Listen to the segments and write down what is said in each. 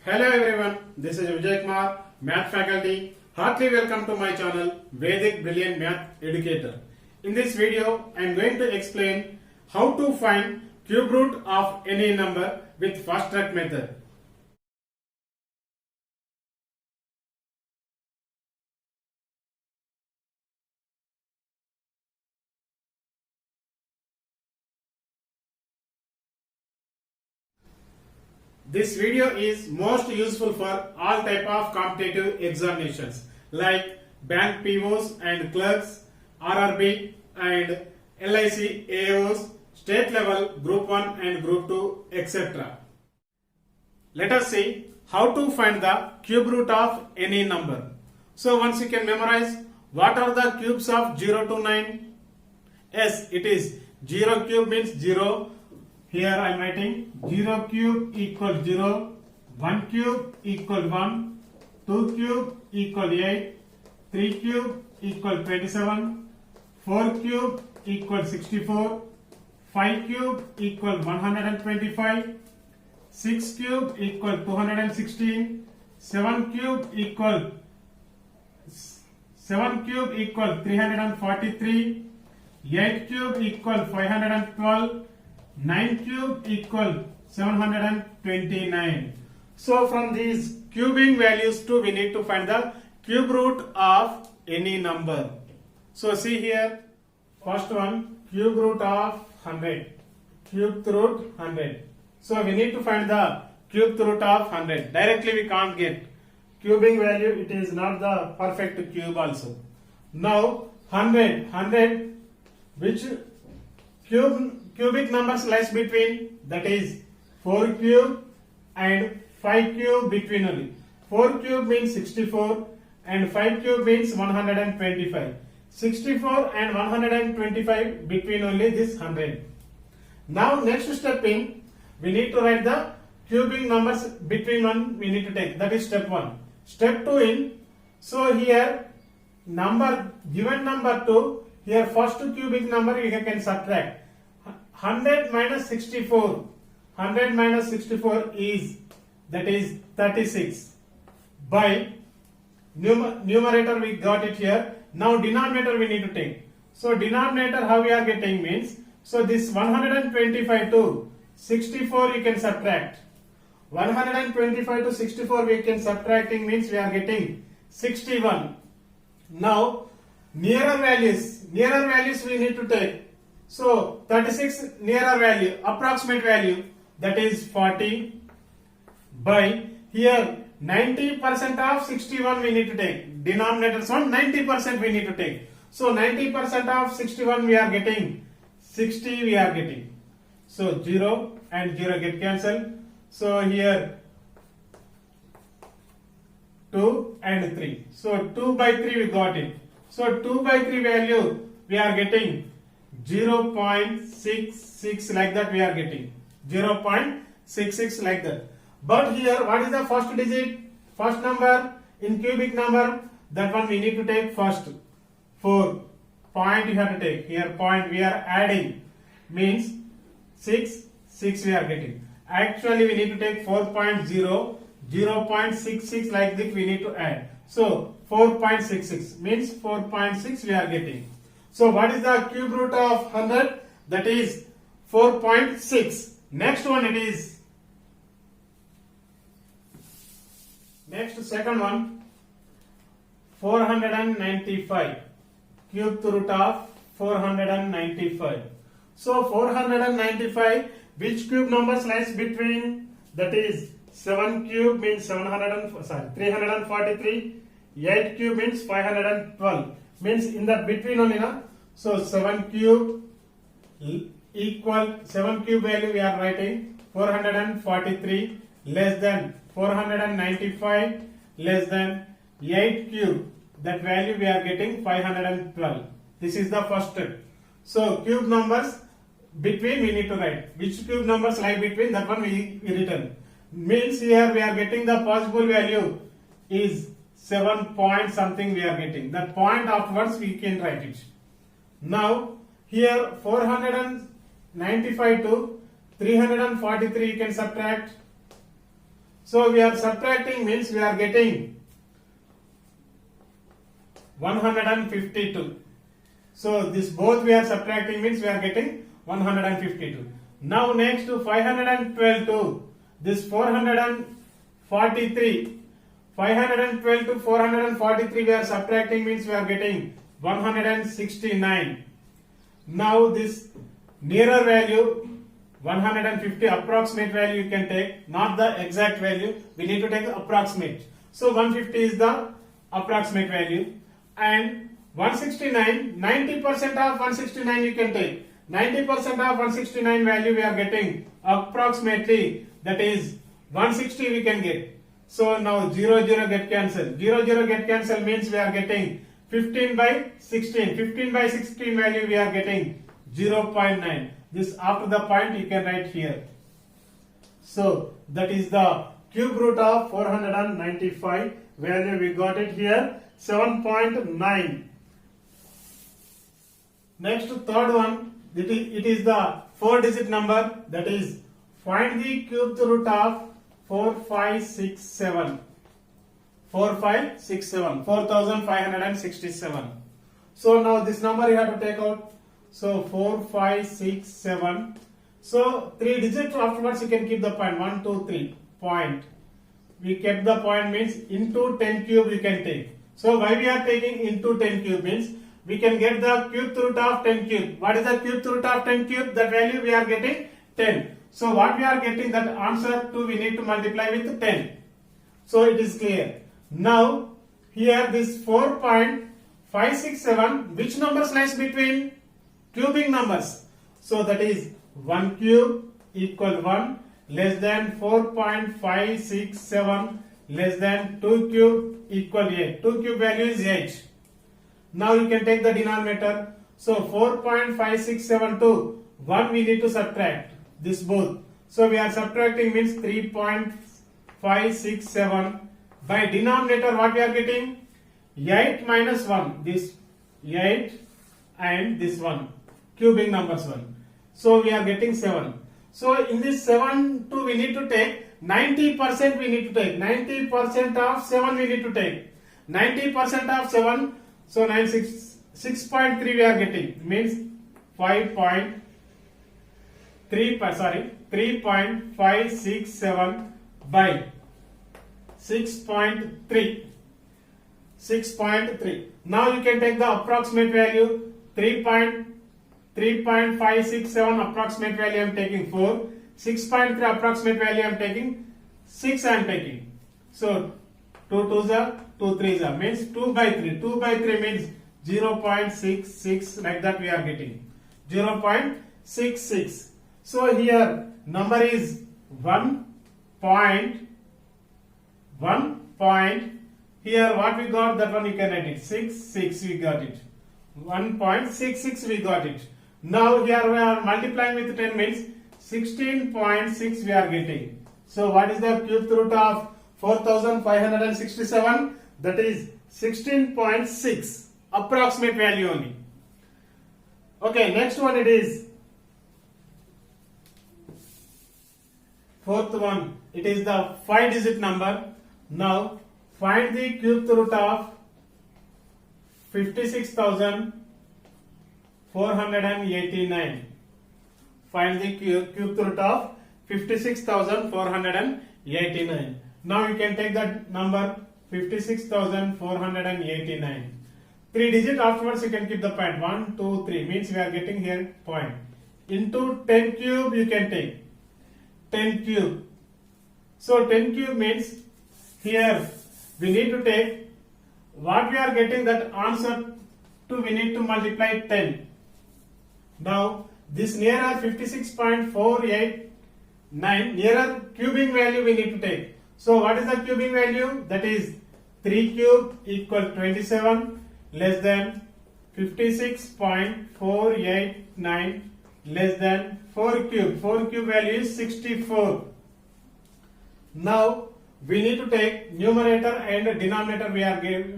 Hello everyone, this is Vijay Kumar, Math faculty. Heartily welcome to my channel, Vedic Brilliant Math Educator. In this video, I am going to explain how to find cube root of any number with fast track method. This video is most useful for all type of competitive examinations like bank POs and clerks, RRB and LIC AOs, state level, group 1 and group 2, etc. Let us see how to find the cube root of any number. So once you can memorize, what are the cubes of 0 to 9? Yes, it is 0 cube means 0. Here I am writing 0 cube equals 0, 1 cube equals 1, 2 cube equals 8, 3 cube equals 27, 4 cube equals 64, 5 cube equals 125, 6 cube equals 216, 7 cube equals 343, 8 cube equals 512, 9 cube equal 729. So from these cubing values too, we need to find the cube root of any number. So see here, first one, cube root of 100, cube root 100. So we need to find the cube root of 100. Directly we can't get cubing value, it is not the perfect cube also. Now 100, which cubic numbers lies between, that is 4 cube and 5 cube between only. 4 cube means 64 and 5 cube means 125. 64 and 125 between only this 100. Now next step in, we need to write the cubing numbers between one we need to take, that is step 1. Step 2 in, so here number given number 2, here first cubic number you can subtract. 100 minus 64. 100 minus 64 is, that is 36. By numerator we got it here. Now denominator we need to take. So denominator how we are getting means, so this 125 to 64 you can subtract. 125 to 64 we can subtracting means we are getting 61. Now nearer values we need to take. So 36 nearer value, approximate value, that is 40 by here 90% of 61 we need to take. Denominators on 90% we need to take. So 90% of 61 we are getting 60 we are getting. So 0 and 0 get cancelled. So here 2 and 3. So 2 by 3 we got it. So 2 by 3 value we are getting 0.66 like that we are getting. 0.66 like that. But here what is the first digit? First number in cubic number, that one we need to take first. 4. Point you have to take. Here point we are adding means 6 we are getting. Actually we need to take 4.0, 0.66 like this we need to add. So 4.66 means 4.6 we are getting. So what is the cube root of 100? That is 4.6. Next one it is. Next second one, 495. Cube root of 495. So 495, which cube numbers lies between? That is 7 cube means 343. 8 cube means 512. Means in the between only, na? So 7 cube equal 7 cube value we are writing 443 less than 495 less than 8 cube, that value we are getting 512. This is the first step. So cube numbers between we need to write. Which cube numbers lie between, that one we written. Means here we are getting the possible value is 7 point something we are getting. That point afterwards we can write it. Now here 495 to 343 you can subtract. So we are subtracting means we are getting 152. So this both we are subtracting means we are getting 152. Now next to 512 to this 443. 512 to 443 we are subtracting means we are getting 169. Now this nearer value 150 approximate value you can take, not the exact value. We need to take the approximate. So 150 is the approximate value, and 169, 90% of 169 you can take. 90% of 169 value we are getting approximately, that is 160 we can get. So now 0 0 get cancelled. 0 0 get cancelled means we are getting 15 by 16. 15 by 16 value we are getting 0.9. This after the point you can write here. So that is the cube root of 495 value we got it here 7.9. Next third one, it is the 4-digit number, that is find the cube root of 4567. 4567. So now this number you have to take out. So 4567. So 3 digits afterwards you can keep the point 1 2 3 point. We kept the point means into 10 cube you can take. So why we are taking into 10 cube means we can get the cube root of 10 cube. What is the cube root of 10 cube? That value we are getting 10. So what we are getting, that answer 2 we need to multiply with 10. So it is clear. Now here this 4.567, which numbers lies between cubing numbers? So that is 1 cube equal 1 less than 4.567 less than 2 cube equal 8. 2 cube value is 8. Now you can take the denominator. So 4.567 to 1 we need to subtract this both. So we are subtracting means 3.567. By denominator what we are getting? 8 minus 1. This 8 and this 1. Cubing numbers 1. So we are getting 7. So in this 7 2 we need to take 90% we need to take. 90% of 7 we need to take. 90% of 7. So 6.3 we are getting. Means 3.567 by 6.3. 6.3. Now you can take the approximate value 3.567 approximate value I am taking 4. 6.3 approximate value I am taking 6 I am taking. So 2 2s are 2 3s are means 2 by 3. 2 by 3 means 0.66, like that we are getting 0.66. So here number is 1 point. Here what we got, that one you can write it 6 we got it. 1.66 we got it. Now here we are multiplying with 10 means 16.6 we are getting. So what is the cube root of 4567? That is 16.6, approximate value only. Okay, next one it is fourth one. It is the 5-digit number. Now find the cube root of 56,489. Find the cube root of 56,489. Now you can take that number 56,489. 3 digit afterwards you can keep the point 1 2 3 means we are getting here point. Into 10 cube you can take 10 cube. So 10 cube means here we need to take what we are getting, that answer to we need to multiply 10. Now this nearer 56.489 nearer cubing value we need to take. So what is the cubing value? That is 3 cube equal 27 less than 56.489 less than 4 cube. 4 cube value is 64. Now we need to take numerator and denominator we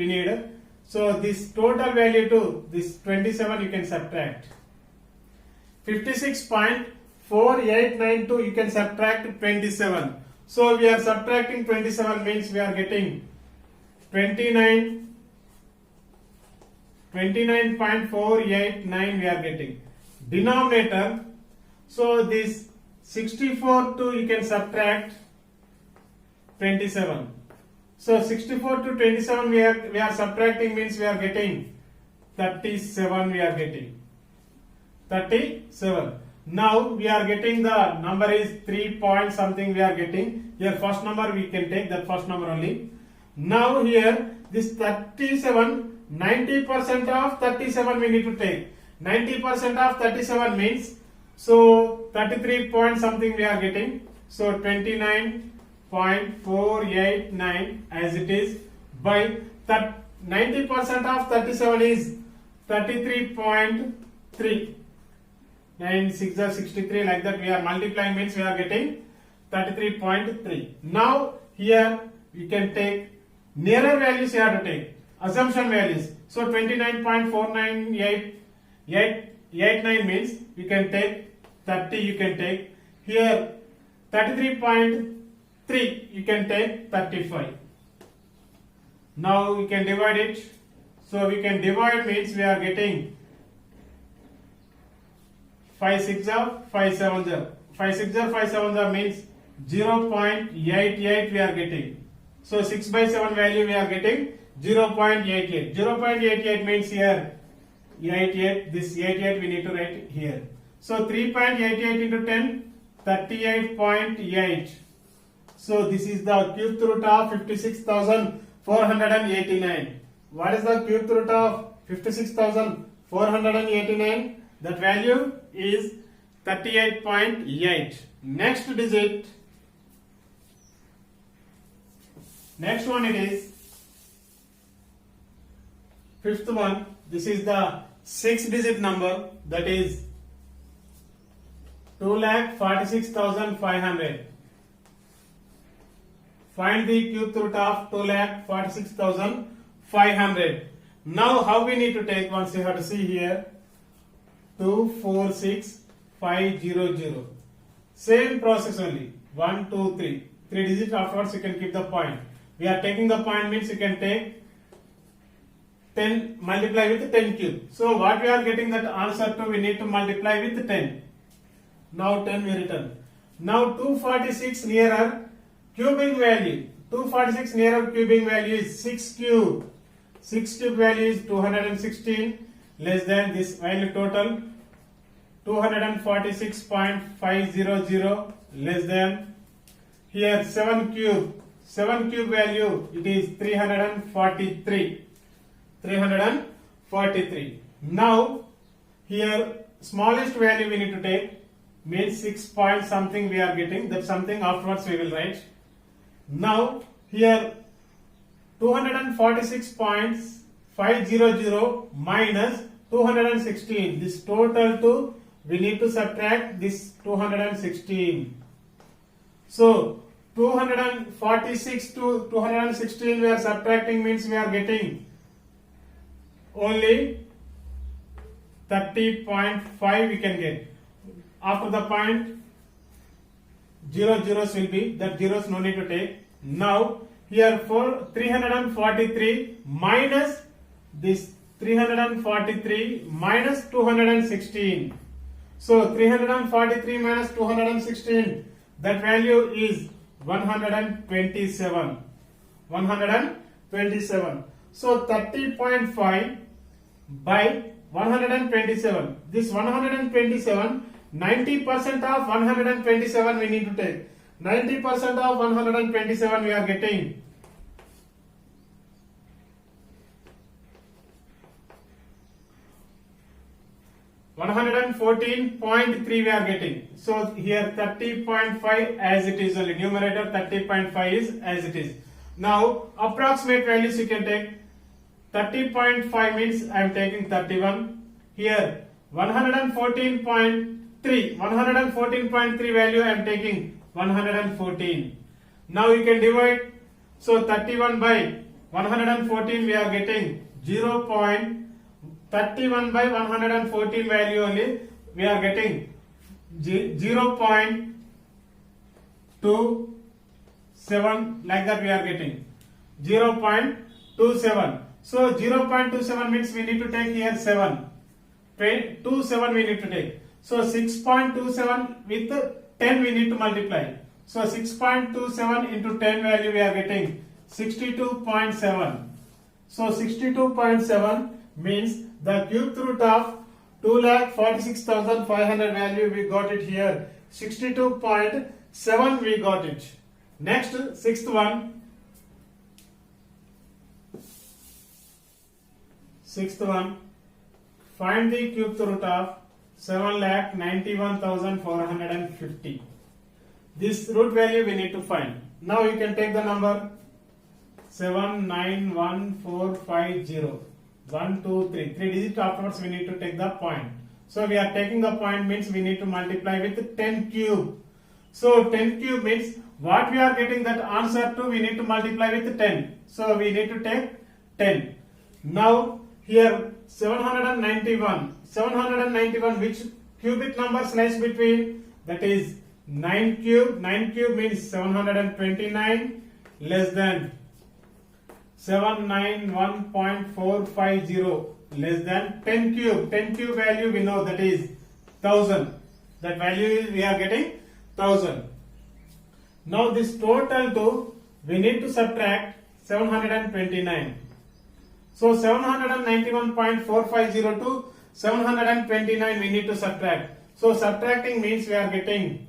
need. So this total value to this 27 you can subtract. 56.4892 you can subtract 27. So we are subtracting 27 means we are getting 29.489 we are getting. Denominator, so this 64 to you can subtract 27. So 64 to 27 we are subtracting means we are getting 37 we are getting. 37. Now we are getting the number is 3 point something we are getting. Here first number we can take that first number only. Now here this 37, 90% of 37 we need to take. 90% of 37 means, so 33 point something we are getting. So 29.489 as it is by 90% of 37 is 33.3. 9 6 are 63, like that we are multiplying means we are getting 33.3. Now here we can take nearer values you have to take. Assumption values. So 29.49889 means you can take 30, you can take here 33.3, you can take 35. Now we can divide it. So we can divide means we are getting 5 6 are 5 7 are 5 6 are 5 7 are means 0.88 we are getting. So 6 by 7 value we are getting 0.88. 0.88 means here 88, this 88 we need to write here. So 3.88 into 10, 38.8. So this is the cube root of 56,489. What is the cube root of 56,489? That value is 38.8. Next digit. Next one it is fifth one. This is the 6-digit number, that is 2,46,500. Find the cube root of 2,46,500. Now how we need to take, once you have to see here 246,500. Same process only. 1 2 3. 3 digits afterwards you can keep the point. We are taking the point means you can take 10 multiply with 10 cube. So what we are getting that answer to, we need to multiply with 10. Now 10 we return. Now 246 nearer cubing value. 246 nearer cubing value is 6 cube. 6 cube value is 216 less than this value total 246.500 less than here 7 cube. 7 cube value it is 343. 343. Now here smallest value we need to take means 6 point something we are getting, that something afterwards we will write. Now here 246.500 minus 216, this total to we need to subtract this 216. So 246 to 216 we are subtracting means we are getting only 30.5 we can get. After the point zeros will be, that zeros no need to take. Now here for 343 minus this 343 minus 216. So 343 minus 216, that value is 127. 127. So 30.5 by 127. This 127, 90% of 127 we need to take. 90% of 127 we are getting 114.3 we are getting. So here 30.5 as it is only, numerator 30.5 is as it is. Now approximate values you can take. 30.5 means I am taking 31. Here 114.3 value I am taking 114. Now you can divide. So 31 by 114 we are getting 0.31 by 114 value only we are getting 0.2 7, like that we are getting 0.27. So 0.27 means we need to take here 7. 27 we need to take. So 6.27 with 10 we need to multiply. So 6.27 into 10 value we are getting 62.7. So 62.7 means the cube root of 2,46,500 value we got it here. 62.7 we got it. Next, sixth one. Find the cube root of 7,91,450. This root value we need to find. Now you can take the number 791,450. 1, 2, 3. 3 digits afterwards we need to take the point. So we are taking the point means we need to multiply with 10 cube. So 10 cube means what we are getting that answer to we need to multiply with 10. So we need to take 10. Now here 791. 791 which cubic number lies between? That is 9 cube. 9 cube means 729 less than 791.450 less than 10 cube. 10 cube value we know that is 1000. That value we are getting 1000. Now this total to we need to subtract 729. So 791.450 to 729 we need to subtract. So subtracting means we are getting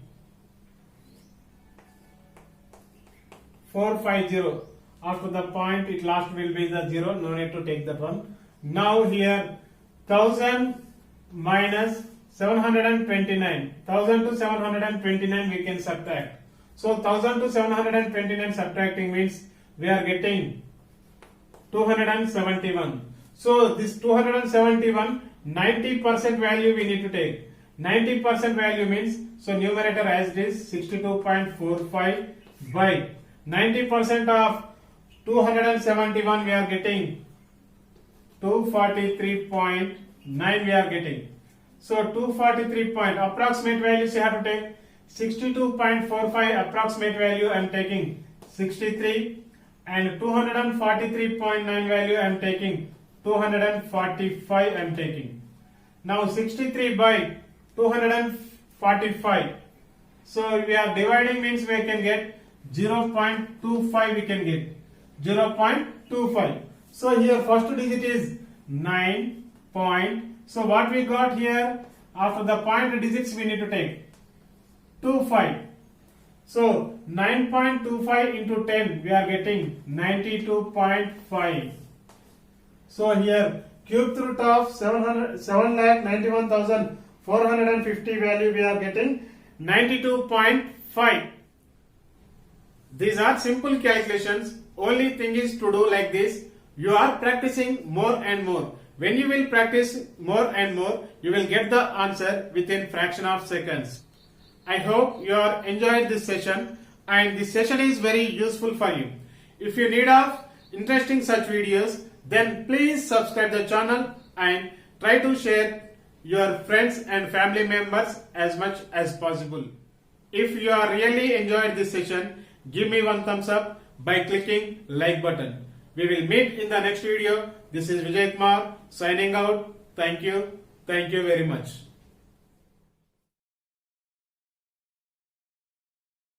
450. After the point it last will be the 0, no need to take that one. Now here 1000 minus 729. 1000 to 729 we can subtract. So 1000 to 729 subtracting means we are getting 271. So this 271, 90% value we need to take. 90% value means, so numerator as it is 62.45 by 90% of 271 we are getting 243.9 we are getting. So 243 point approximate values you have to take 62.45 approximate value I am taking 63 and 243.9 value I am taking 245 I am taking. Now 63 by 245. So we are dividing means we can get 0.25 we can get 0.25. So here first digit is 9 point. So what we got here after the point digits we need to take 25. So 9.25 into 10 we are getting 92.5. So here cube root of 7,91,450 value we are getting 92.5. These are simple calculations. Only thing is to do like this. You are practicing more and more. When you will practice more and more, you will get the answer within fraction of seconds. I hope you are enjoyed this session and this session is very useful for you. If you need of interesting such videos, then please subscribe the channel and try to share your friends and family members as much as possible. If you are really enjoyed this session, give me one thumbs up by clicking like button. We will meet in the next video. This is Vijay Kumar signing out. Thank you. Thank you very much.